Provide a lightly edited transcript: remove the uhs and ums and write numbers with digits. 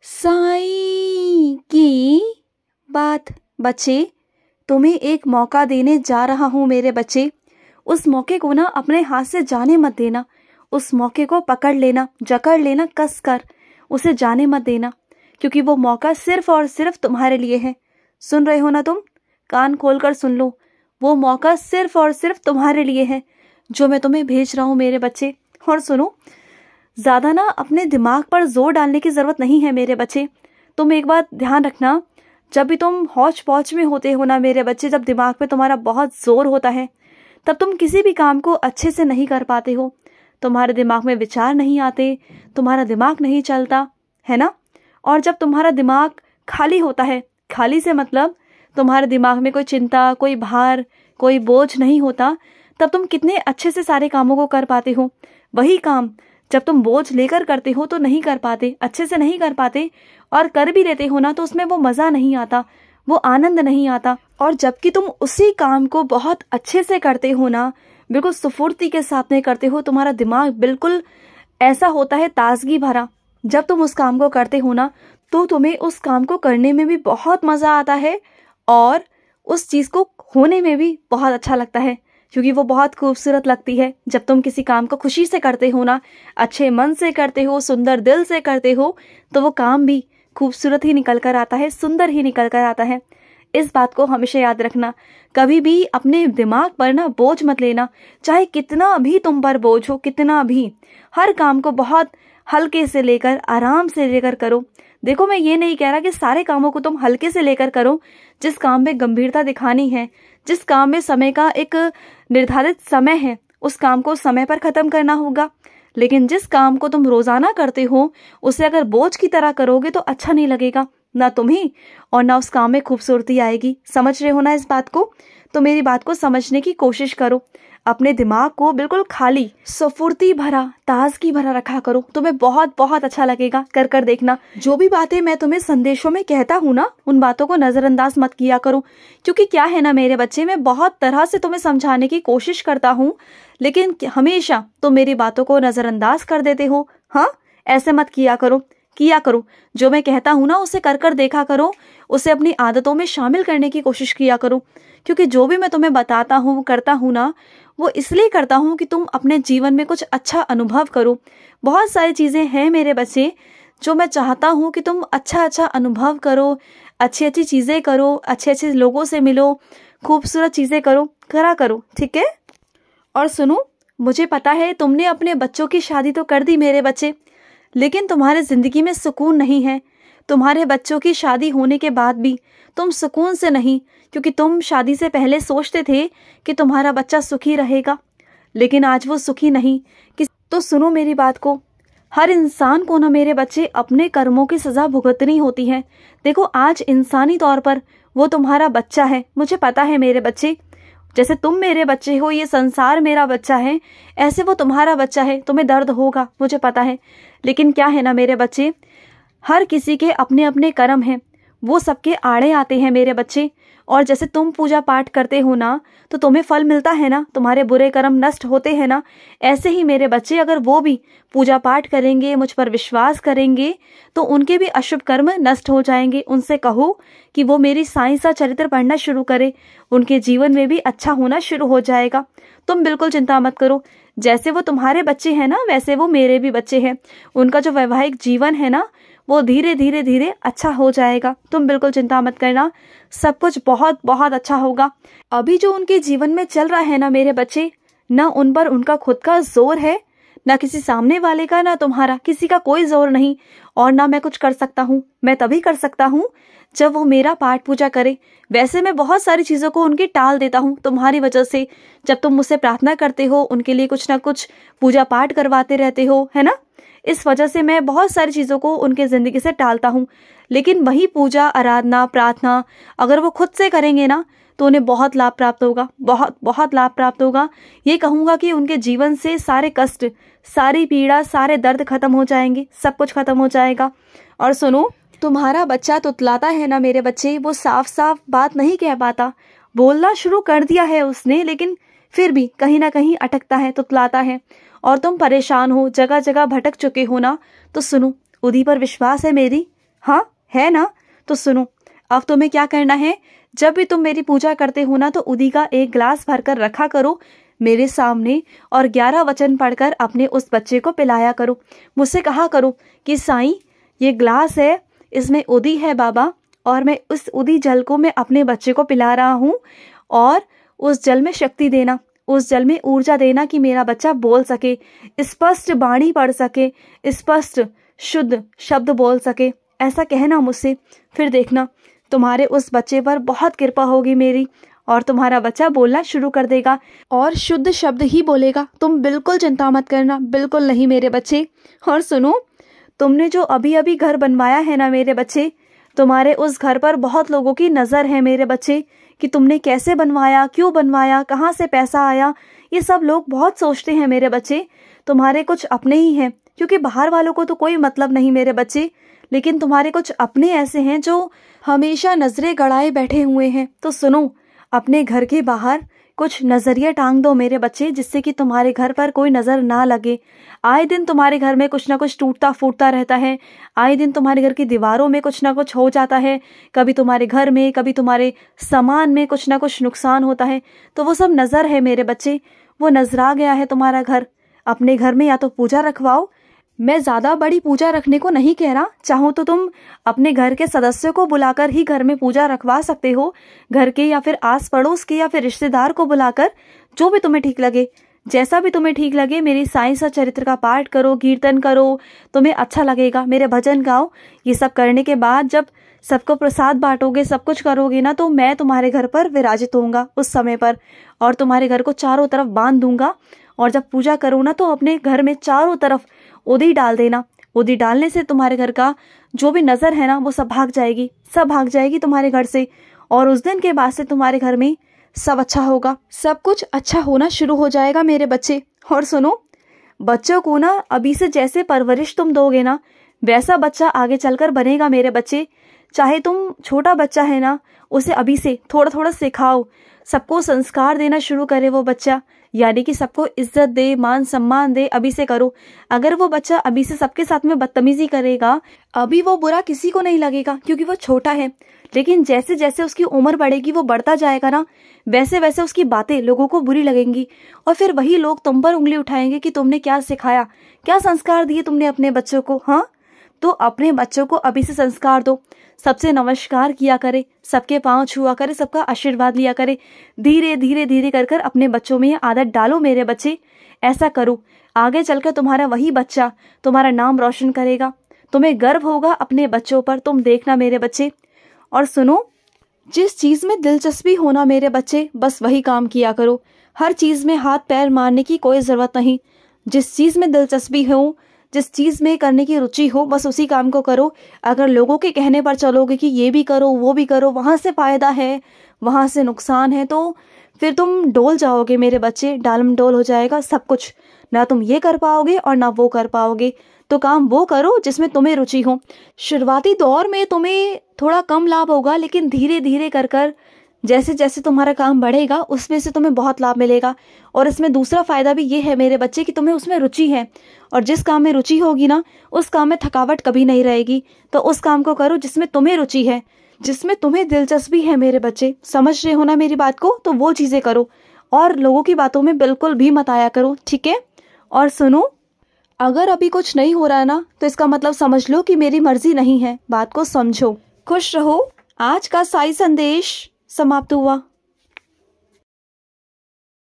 साईं की बात। बच्चे, तुम्हें एक मौका देने जा रहा हूँ मेरे बच्चे। उस मौके को ना अपने हाथ से जाने मत देना। उस मौके को पकड़ लेना, जकड़ लेना कस कर, उसे जाने मत देना, क्योंकि वो मौका सिर्फ और सिर्फ तुम्हारे लिए है। सुन रहे हो ना तुम? कान खोलकर सुन लो। वो मौका सिर्फ और सिर्फ तुम्हारे लिए है जो मैं तुम्हें भेज रहा हूँ मेरे बच्चे। और सुनो, ज्यादा ना अपने दिमाग पर जोर डालने की जरूरत नहीं है मेरे बच्चे। तुम एक बात ध्यान रखना, जब भी तुम हौच पौच में होते हो ना मेरे बच्चे, जब दिमाग पे तुम्हारा बहुत जोर होता है, तब तुम किसी भी काम को अच्छे से नहीं कर पाते हो। तुम्हारे दिमाग में विचार नहीं आते, तुम्हारा दिमाग नहीं चलता है ना। और जब तुम्हारा दिमाग खाली होता है, खाली से मतलब तुम्हारे दिमाग में कोई चिंता, कोई भार, कोई बोझ नहीं होता, तब तुम कितने अच्छे से सारे कामों को कर पाते हो। वही काम जब तुम बोझ लेकर करते हो तो नहीं कर पाते, अच्छे से नहीं कर पाते, और कर भी लेते हो ना तो उसमें वो मज़ा नहीं आता, वो आनंद नहीं आता। और जबकि तुम उसी काम को बहुत अच्छे से करते हो ना, बिल्कुल स्फूर्ति के साथ में करते हो, तुम्हारा दिमाग बिल्कुल ऐसा होता है ताजगी भरा। जब तुम उस काम को करते हो ना तो तुम्हें उस काम को करने में भी बहुत मज़ा आता है और उस चीज़ को होने में भी बहुत अच्छा लगता है, क्योंकि वो बहुत खूबसूरत लगती है। जब तुम किसी काम को खुशी से करते हो ना, अच्छे मन से करते हो, सुंदर दिल से करते हो, तो वो काम भी खूबसूरत ही निकल कर आता है, सुंदर ही निकल कर आता है। इस बात को हमेशा याद रखना। कभी भी अपने दिमाग पर ना बोझ मत लेना, चाहे कितना भी तुम पर बोझ हो, कितना भी। हर काम को बहुत हल्के से लेकर, आराम से लेकर करो। देखो, मैं ये नहीं कह रहा कि सारे कामों को तुम हल्के से लेकर करो। जिस काम में गंभीरता दिखानी है, जिस काम में समय का एक निर्धारित समय है, उस काम को समय पर खत्म करना होगा। लेकिन जिस काम को तुम रोजाना करते हो, उसे अगर बोझ की तरह करोगे तो अच्छा नहीं लगेगा, ना तुम्हें और ना उस काम में खूबसूरती आएगी। समझ रहे हो ना इस बात को? तो मेरी बात को समझने की कोशिश करो। अपने दिमाग को बिल्कुल खाली, स्फूर्ति भरा, ताजगी भरा रखा करो। तुम्हें बहुत बहुत अच्छा लगेगा, कर कर देखना। जो भी बातें मैं तुम्हें संदेशों में कहता हूँ ना, उन बातों को नजरअंदाज मत किया करो। क्योंकि क्या है ना मेरे बच्चे, मैं बहुत तरह से तुम्हें समझाने की कोशिश करता हूँ, लेकिन हमेशा तुम मेरी बातों को नजरअंदाज कर देते हो। हाँ, ऐसे मत किया करो। किया करो, जो मैं कहता हूँ ना उसे कर कर देखा करो, उसे अपनी आदतों में शामिल करने की कोशिश किया करो। क्योंकि जो भी मैं तुम्हें बताता हूँ, करता हूँ ना, वो इसलिए करता हूँ कि तुम अपने जीवन में कुछ अच्छा अनुभव करो। बहुत सारी चीज़ें हैं मेरे बच्चे जो मैं चाहता हूँ कि तुम अच्छा अच्छा अनुभव करो, अच्छी अच्छी चीज़ें करो, अच्छे अच्छे लोगों से मिलो, खूबसूरत चीज़ें करो, करा करो, ठीक है? और सुनो, मुझे पता है तुमने अपने बच्चों की शादी तो कर दी मेरे बच्चे, लेकिन तुम्हारे ज़िंदगी में सुकून नहीं है। तुम्हारे बच्चों की शादी होने के बाद भी तुम सुकून से नहीं, क्योंकि तुम शादी से पहले सोचते थे कि तुम्हारा बच्चा सुखी रहेगा, लेकिन आज वो सुखी नहीं। तो सुनो मेरी बात को, हर इंसान को ना मेरे बच्चे अपने कर्मों की सज़ा भुगतनी होती है। देखो, आज इंसानी तौर पर वो तुम्हारा बच्चा है, मुझे पता है मेरे बच्चे। जैसे तुम मेरे बच्चे हो, ये संसार मेरा बच्चा है, ऐसे वो तुम्हारा बच्चा है। तुम्हें दर्द होगा, मुझे पता है, लेकिन क्या है ना मेरे बच्चे, हर किसी के अपने अपने कर्म हैं, वो सबके आड़े आते हैं मेरे बच्चे। और जैसे तुम पूजा पाठ करते हो ना तो तुम्हें फल मिलता है ना, तुम्हारे बुरे कर्म नष्ट होते हैं ना, ऐसे ही मेरे बच्चे अगर वो भी पूजा पाठ करेंगे, मुझ पर विश्वास करेंगे, तो उनके भी अशुभ कर्म नष्ट हो जाएंगे। उनसे कहो कि वो मेरी साईं सा चरित्र पढ़ना शुरू करे, उनके जीवन में भी अच्छा होना शुरू हो जाएगा। तुम बिल्कुल चिंता मत करो। जैसे वो तुम्हारे बच्चे हैं ना, वैसे वो मेरे भी बच्चे हैं। उनका जो वैवाहिक जीवन है ना, वो धीरे धीरे धीरे अच्छा हो जाएगा। तुम बिल्कुल चिंता मत करना, सब कुछ बहुत बहुत अच्छा होगा। अभी जो उनके जीवन में चल रहा है ना मेरे बच्चे, ना उन पर उनका खुद का जोर है, ना किसी सामने वाले का, ना तुम्हारा, किसी का कोई जोर नहीं। और ना मैं कुछ कर सकता हूँ। मैं तभी कर सकता हूँ जब वो मेरा पाठ पूजा करे। वैसे मैं बहुत सारी चीज़ों को उनकी टाल देता हूँ तुम्हारी वजह से। जब तुम मुझसे प्रार्थना करते हो, उनके लिए कुछ ना कुछ पूजा पाठ करवाते रहते हो, है ना, इस वजह से मैं बहुत सारी चीज़ों को उनके ज़िंदगी से टालता हूँ। लेकिन वही पूजा, आराधना, प्रार्थना अगर वो खुद से करेंगे ना तो उन्हें बहुत लाभ प्राप्त होगा, बहुत बहुत लाभ प्राप्त होगा। ये कहूँगा कि उनके जीवन से सारे कष्ट, सारी पीड़ा, सारे दर्द खत्म हो जाएंगे, सब कुछ खत्म हो जाएगा। और सुनो, तुम्हारा बच्चा तुतलाता है ना मेरे बच्चे, वो साफ साफ बात नहीं कह पाता। बोलना शुरू कर दिया है उसने, लेकिन फिर भी कहीं ना कहीं अटकता है, तुतलाता है। और तुम परेशान हो, जगह जगह भटक चुके हो ना, तो सुनो, उदी पर विश्वास है मेरी, हाँ है ना? तो सुनो, अब तुम्हें क्या करना है, जब भी तुम मेरी पूजा करते हो ना तो उदी का एक ग्लास भरकर रखा करो मेरे सामने और 11 वचन पढ़कर अपने उस बच्चे को पिलाया करो। मुझसे कहा करो कि साईं ये ग्लास है, इसमें उदी है बाबा, और मैं उस उदी जल को मैं अपने बच्चे को पिला रहा हूँ, और उस जल में शक्ति देना, उस जल में ऊर्जा देना कि मेरा बच्चा बोल सके, स्पष्ट वाणी पढ़ सके, स्पष्ट शुद्ध शब्द बोल सके। ऐसा कहना मुझसे, फिर देखना तुम्हारे उस बच्चे पर बहुत कृपा होगी मेरी, और तुम्हारा बच्चा बोलना शुरू कर देगा और शुद्ध शब्द ही बोलेगा। तुम बिल्कुल चिंता मत करना, बिल्कुल नहीं मेरे बच्चे। और सुनो, तुमने जो अभी अभी घर बनवाया है ना मेरे बच्चे, तुम्हारे उस घर पर बहुत लोगों की नज़र है मेरे बच्चे कि तुमने कैसे बनवाया, क्यों बनवाया, कहाँ से पैसा आया। ये सब लोग बहुत सोचते हैं मेरे बच्चे। तुम्हारे कुछ अपने ही हैं, क्योंकि बाहर वालों को तो कोई मतलब नहीं मेरे बच्चे, लेकिन तुम्हारे कुछ अपने ऐसे हैं जो हमेशा नजरें गड़ाए बैठे हुए हैं। तो सुनो, अपने घर के बाहर कुछ नजरिया टांग दो मेरे बच्चे, जिससे कि तुम्हारे घर पर कोई नजर ना लगे। आए दिन तुम्हारे घर में कुछ ना कुछ टूटता फूटता रहता है, आए दिन तुम्हारे घर की दीवारों में कुछ ना कुछ हो जाता है, कभी तुम्हारे घर में, कभी तुम्हारे सामान में कुछ ना कुछ नुकसान होता है। तो वो सब नजर है मेरे बच्चे, वो नजरा गया है तुम्हारा घर। अपने घर में या तो पूजा रखवाओ, मैं ज्यादा बड़ी पूजा रखने को नहीं कह रहा, चाहो तो तुम अपने घर के सदस्यों को बुलाकर ही घर में पूजा रखवा सकते हो, घर के या फिर आस पड़ोस के या फिर रिश्तेदार को बुलाकर, जो भी तुम्हें ठीक लगे, जैसा भी तुम्हें ठीक लगे। मेरी साईं सच्चरित्र का पाठ करो, कीर्तन करो, तुम्हें अच्छा लगेगा, मेरे भजन गाओ। ये सब करने के बाद जब सबको प्रसाद बांटोगे, सब कुछ करोगे ना, तो मैं तुम्हारे घर पर विराजित होऊंगा उस समय पर, और तुम्हारे घर को चारों तरफ बांध दूंगा। और जब पूजा करो ना तो अपने घर में चारों तरफ उदी डाल देना। उदी डालने से तुम्हारे घर का जो भी नजर है ना वो सब भाग जाएगी, सब भाग जाएगी तुम्हारे घर से, और उस दिन के बाद से तुम्हारे घर में सब अच्छा होगा, सब कुछ अच्छा होना शुरू हो जाएगा मेरे बच्चे। और सुनो, बच्चों को ना अभी से जैसे परवरिश तुम दोगे ना, वैसा बच्चा आगे चलकर बनेगा मेरे बच्चे। चाहे तुम छोटा बच्चा है ना, उसे अभी से थोड़ा थोड़ा सिखाओ, सबको संस्कार देना शुरू करे वो बच्चा, यानी कि सबको इज्जत दे, मान सम्मान दे, अभी से करो। अगर वो बच्चा अभी से सबके साथ में बदतमीजी करेगा, अभी वो बुरा किसी को नहीं लगेगा क्योंकि वो छोटा है, लेकिन जैसे जैसे उसकी उम्र बढ़ेगी, वो बढ़ता जाएगा ना, वैसे वैसे उसकी बातें लोगों को बुरी लगेंगी, और फिर वही लोग तुम पर उंगली उठाएंगे कि तुमने क्या सिखाया, क्या संस्कार दिए तुमने अपने बच्चों को। हाँ, तो अपने बच्चों को अभी से संस्कार दो, सबसे नमस्कार किया करे, सबके पांव छुआ करे, सबका आशीर्वाद लिया करे। धीरे धीरे धीरे कर कर अपने बच्चों में ये आदत डालो मेरे बच्चे। ऐसा करो, आगे चलकर तुम्हारा वही बच्चा तुम्हारा नाम रोशन करेगा, तुम्हें गर्व होगा अपने बच्चों पर, तुम देखना मेरे बच्चे। और सुनो, जिस चीज में दिलचस्पी होना मेरे बच्चे, बस वही काम किया करो। हर चीज में हाथ पैर मारने की कोई जरूरत नहीं। जिस चीज में दिलचस्पी हो, जिस चीज में करने की रुचि हो, बस उसी काम को करो। अगर लोगों के कहने पर चलोगे कि ये भी करो वो भी करो, वहां से फायदा है वहां से नुकसान है, तो फिर तुम डोल जाओगे मेरे बच्चे, डालम डोल हो जाएगा सब कुछ। ना तुम ये कर पाओगे और ना वो कर पाओगे। तो काम वो करो जिसमें तुम्हें रुचि हो। शुरुआती दौर में तुम्हें थोड़ा कम लाभ होगा, लेकिन धीरे धीरे कर कर जैसे जैसे तुम्हारा काम बढ़ेगा उसमें से तुम्हें बहुत लाभ मिलेगा। और इसमें दूसरा फायदा भी ये है मेरे बच्चे कि तुम्हें उसमें रुचि है, और जिस काम में रुचि होगी ना, उस काम में थकावट कभी नहीं रहेगी। तो उस काम को करो जिसमें तुम्हें रुचि है, जिसमें तुम्हें दिलचस्पी है मेरे बच्चे। समझ रहे हो ना मेरी बात को? तो वो चीजें करो, और लोगों की बातों में बिल्कुल भी मत आया करो, ठीक है? और सुनो, अगर अभी कुछ नहीं हो रहा है ना, तो इसका मतलब समझ लो कि मेरी मर्जी नहीं है। बात को समझो। खुश रहो। आज का साई संदेश समाप्त हुआ।